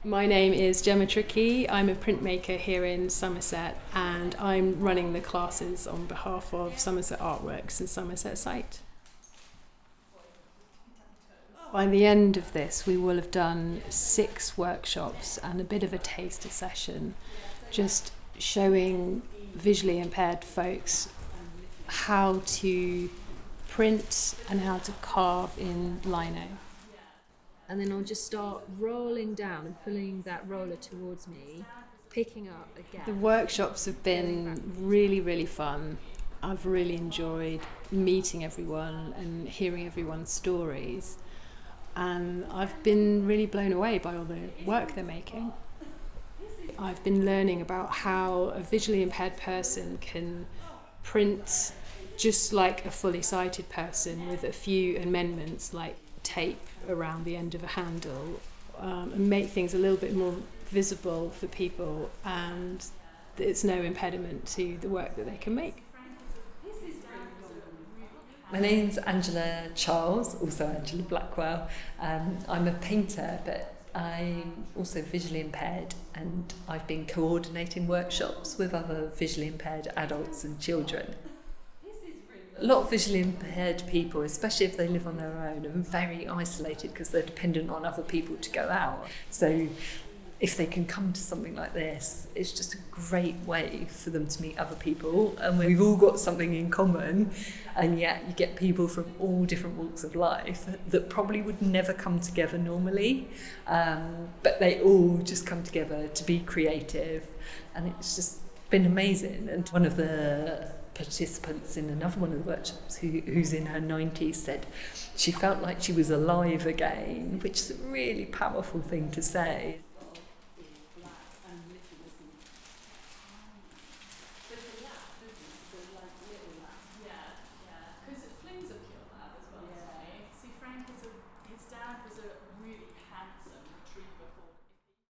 My name is Gemma Trickey. I'm a printmaker here in Somerset and I'm running the classes on behalf of Somerset Art Works and Somerset Sight. By the end of this, we will have done 6 workshops and a bit of a taster session, just showing visually impaired folks how to print and how to carve in lino. And then I'll just start rolling down and pulling that roller towards me, picking up again. The workshops have been really, really fun. I've really enjoyed meeting everyone and hearing everyone's stories. And I've been really blown away by all the work they're making. I've been learning about how a visually impaired person can print just like a fully sighted person with a few amendments like tape around the end of a handle, and make things a little bit more visible for people, and it's no impediment to the work that they can make. My name's Angela Charles, also Angela Blackwell. I'm a painter, but I'm also visually impaired, and I've been coordinating workshops with other visually impaired adults and children. A lot of visually impaired people, especially if they live on their own, are very isolated because they're dependent on other people to go out. So if they can come to something like this, it's just a great way for them to meet other people, and we've all got something in common, and yet you get people from all different walks of life that probably would never come together normally, but they all just come together to be creative, and it's just been amazing. And one of the participants in another one of the workshops who's in her 90s said she felt like she was alive again, which is a really powerful thing to say.